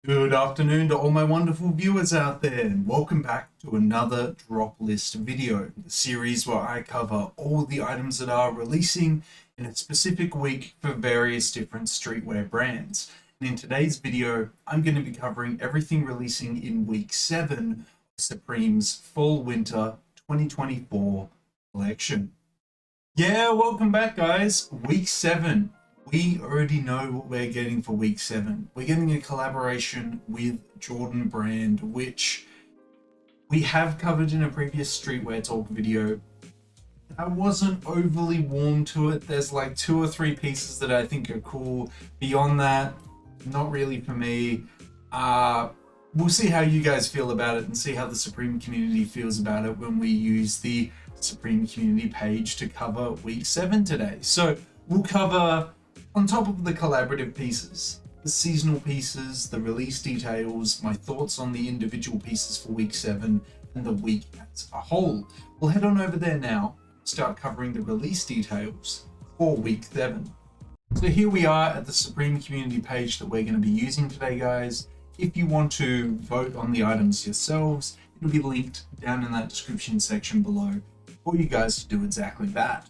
Good afternoon to all my wonderful viewers out there, and welcome back to another drop list video, the series where I cover all the items that are releasing in a specific week for various different streetwear brands. And in today's video, I'm going to be covering everything releasing in week 7 of Supreme's Fall Winter 2024 collection. Yeah, welcome back, guys. Week 7. We already know what we're getting for week 7. We're getting a collaboration with Jordan brand, which we have covered in a previous streetwear talk video. I wasn't overly warm to it. There's like 2 or 3 pieces that I think are cool. Beyond that, not really for me. We'll see how you guys feel about it and see how the Supreme community feels about it when we use the Supreme community page to cover week 7 today. So we'll cover, on top of the collaborative pieces, the seasonal pieces, the release details, my thoughts on the individual pieces for week 7 and the week as a whole. We'll head on over there now, start covering the release details for week 7. So here we are at the Supreme community page that we're going to be using today, guys. If you want to vote on the items yourselves, it'll be linked down in that description section below for you guys to do exactly that.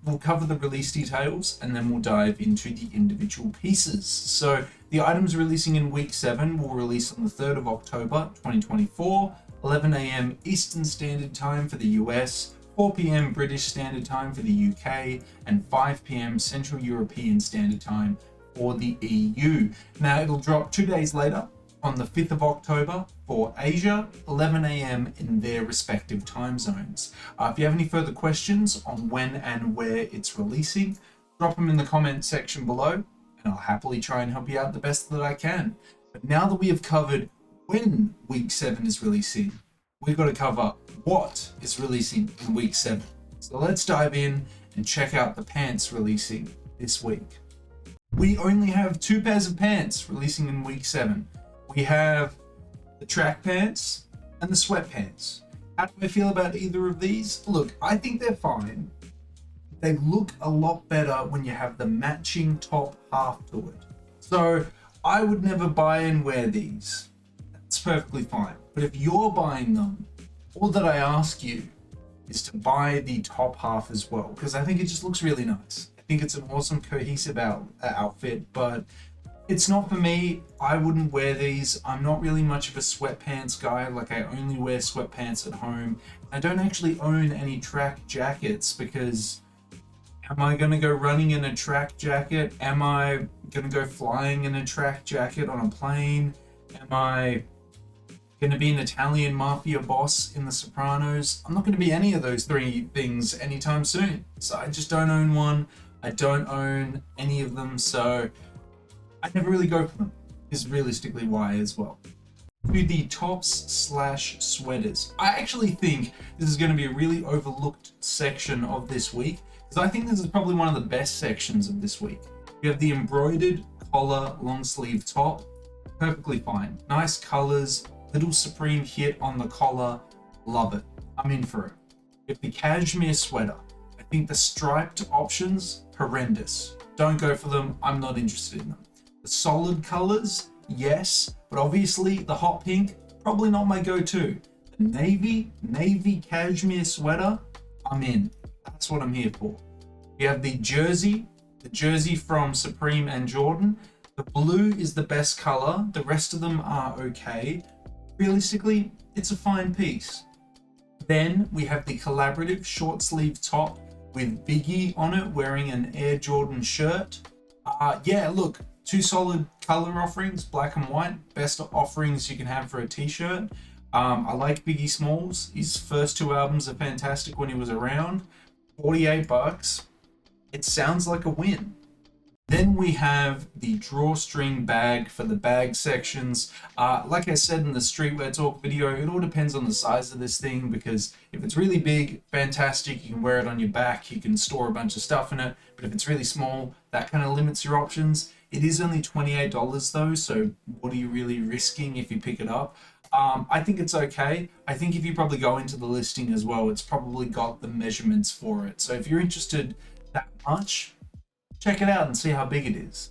We'll cover the release details and then we'll dive into the individual pieces. So the items releasing in week 7 will release on the 3rd of October 2024, 11 AM Eastern Standard Time for the US, 4 PM British Standard Time for the UK, and 5 PM Central European Standard Time for the EU. Now it'll drop 2 days later on the 5th of October for Asia, 11 AM in their respective time zones. If you have any further questions on when and where it's releasing, drop them in the comment section below and I'll happily try and help you out the best that I can. But now that we have covered when week 7 is releasing, we've got to cover what is releasing in week 7. So let's dive in and check out the pants releasing this week. We only have 2 pairs of pants releasing in week 7. We have the track pants and the sweatpants. How do I feel about either of these? Look, I think they're fine. They look a lot better when you have the matching top half to it. So I would never buy and wear these. That's perfectly fine. But if you're buying them, all that I ask you is to buy the top half as well, because I think it just looks really nice. I think it's an awesome cohesive outfit, but it's not for me. I wouldn't wear these. I'm not really much of a sweatpants guy. Like, I only wear sweatpants at home. I don't actually own any track jackets because am I going to go running in a track jacket? Am I going to go flying in a track jacket on a plane? Am I going to be an Italian mafia boss in The Sopranos? I'm not going to be any of those 3 things anytime soon. So I just don't own one. I don't own any of them. So I never really go for them, is realistically why as well. To the tops slash sweaters. I actually think this is going to be a really overlooked section of this week, because I think this is probably one of the best sections of this week. We have the embroidered collar long sleeve top, perfectly fine. Nice colors, little Supreme hit on the collar, love it. I'm in for it. We have the cashmere sweater. I think the striped options, horrendous. Don't go for them, I'm not interested in them. The solid colors, yes, but obviously the hot pink, probably not my go-to. The navy cashmere sweater, I'm in. That's what I'm here for. We have the jersey from Supreme and Jordan. The blue is the best color. The rest of them are okay. Realistically, it's a fine piece. Then we have the collaborative short sleeve top with Biggie on it wearing an Air Jordan shirt. Yeah, look, 2 solid color offerings, black and white, best offerings you can have for a t-shirt. I like Biggie Smalls. His first 2 albums are fantastic when he was around. $48. It sounds like a win. Then we have the drawstring bag for the bag sections. Like I said in the streetwear talk video, it all depends on the size of this thing, because if it's really big, fantastic, you can wear it on your back, you can store a bunch of stuff in it. But if it's really small, that kind of limits your options. It is only $28 though, so what are you really risking if you pick it up? I think it's okay. I think if you probably go into the listing as well, it's probably got the measurements for it. So if you're interested that much, check it out and see how big it is.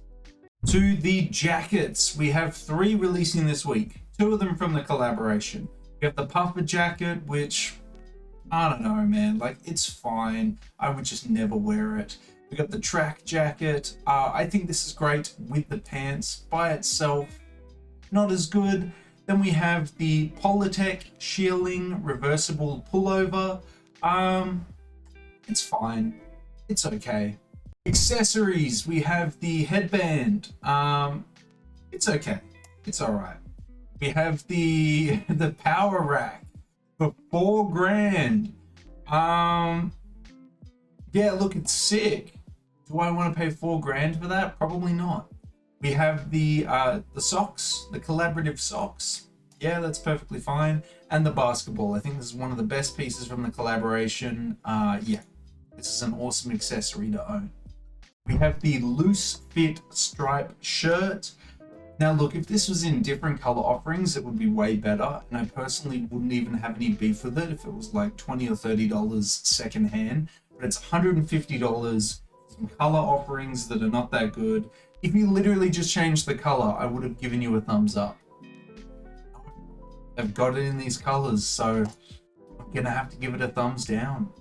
To the jackets, we have 3 releasing this week. 2 of them from the collaboration. We have the puffer jacket, which I don't know, man. Like, it's fine. I would just never wear it. We got the track jacket. I think this is great with the pants by itself. Not as good. Then we have the Politech shearling reversible pullover. It's fine. It's okay. Accessories, we have the headband. It's okay. It's all right. We have the power rack for $4,000. Yeah, look, it's sick. Do I want to pay $4,000 for that? Probably not. We have the socks, the collaborative socks. Yeah, that's perfectly fine. And the basketball. I think this is one of the best pieces from the collaboration. Yeah, this is an awesome accessory to own. We have the loose fit stripe shirt. Now look, if this was in different color offerings, it would be way better. And I personally wouldn't even have any beef with it if it was like $20 or $30 secondhand. But it's $150, some color offerings that are not that good. If you literally just changed the color, I would have given you a thumbs up. They've got it in these colors, so I'm gonna have to give it a thumbs down.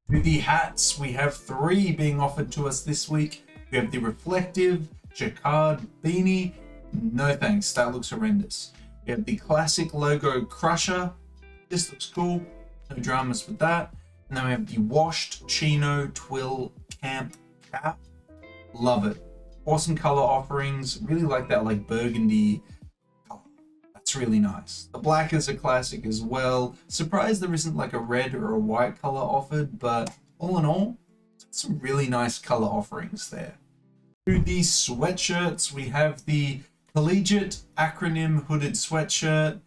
With the hats, we have 3 being offered to us this week. We have the reflective jacquard beanie. No thanks, that looks horrendous. We have the classic logo crusher. This looks cool, no dramas with that. And then we have the washed chino twill camp cap. Love it. Awesome color offerings. Really like that like burgundy color. That's really nice. The black is a classic as well. Surprised there isn't like a red or a white color offered, but all in all, some really nice color offerings there. To the sweatshirts, we have the collegiate acronym hooded sweatshirt.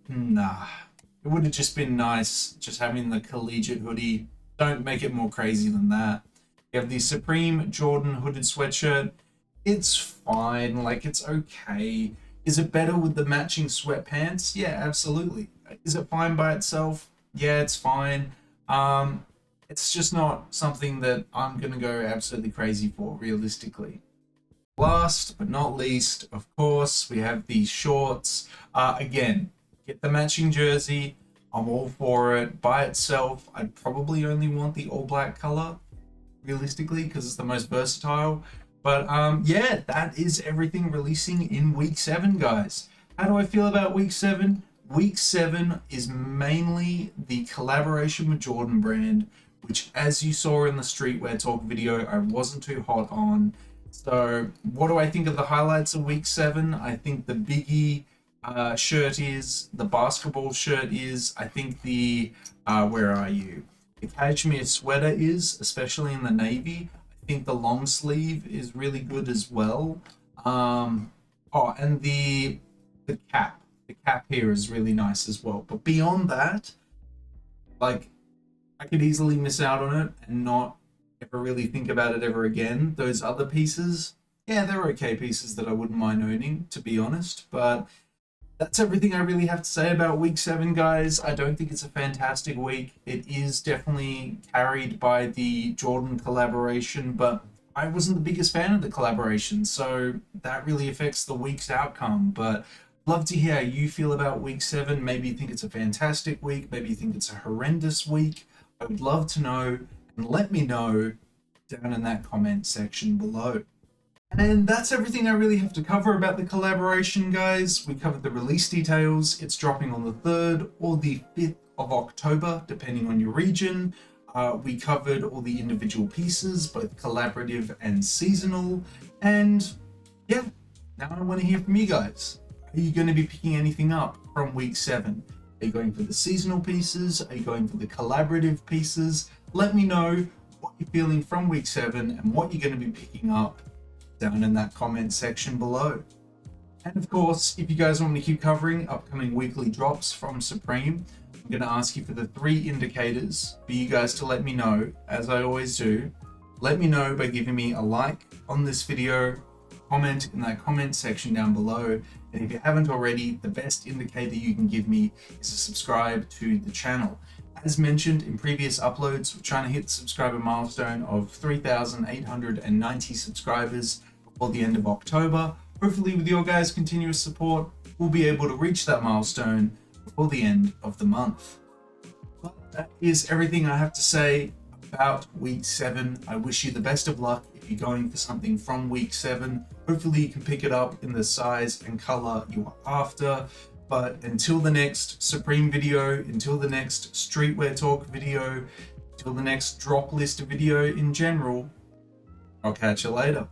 Nah, it would have just been nice just having the collegiate hoodie. Don't make it more crazy than that. You have the Supreme Jordan hooded sweatshirt. It's fine, like it's okay. Is it better with the matching sweatpants? Yeah, absolutely. Is it fine by itself? Yeah, it's fine. It's just not something that I'm gonna go absolutely crazy for, realistically. Last but not least, of course, we have the shorts. Again, get the matching jersey. I'm all for it. By itself, I'd probably only want the all black color, realistically, because it's the most versatile. But yeah, that is everything releasing in week 7, guys. How do I feel about week 7? Week 7 is mainly the collaboration with Jordan Brand, which, as you saw in the streetwear talk video, I wasn't too hot on. So what do I think of the highlights of week 7? I think the Biggie shirt is, the basketball shirt is, I think the, where are you? The cashmere sweater is, especially in the navy. I think the long sleeve is really good as well. Oh, and the cap. The cap here is really nice as well. But beyond that, like, I could easily miss out on it and not ever really think about it ever again. Those other pieces, yeah, they're okay pieces that I wouldn't mind owning, to be honest. But that's everything I really have to say about week 7, guys. I don't think it's a fantastic week. It is definitely carried by the Jordan collaboration, but I wasn't the biggest fan of the collaboration, so that really affects the week's outcome. But love to hear how you feel about week 7. Maybe you think it's a fantastic week. Maybe you think it's a horrendous week. I would love to know, and let me know down in that comment section below. And that's everything I really have to cover about the collaboration, guys. We covered the release details. It's dropping on the 3rd or the 5th of October, depending on your region. We covered all the individual pieces, both collaborative and seasonal. And yeah, now I want to hear from you guys. Are you going to be picking anything up from week 7? Are you going for the seasonal pieces? Are you going for the collaborative pieces? Let me know what you're feeling from week 7 and what you're going to be picking up down in that comment section below. And of course, if you guys want me to keep covering upcoming weekly drops from Supreme, I'm going to ask you for the 3 indicators for you guys to let me know, as I always do. Let me know by giving me a like on this video, comment in that comment section down below, and if you haven't already, the best indicator you can give me is to subscribe to the channel. As mentioned in previous uploads, we're trying to hit the subscriber milestone of 3,890 subscribers or the end of October. Hopefully with your guys' continuous support, we'll be able to reach that milestone before the end of the month. But that is everything I have to say about week 7. I wish you the best of luck if you're going for something from week 7. Hopefully you can pick it up in the size and color you are after. But until the next Supreme video, until the next Streetwear Talk video, until the next drop list video in general, I'll catch you later.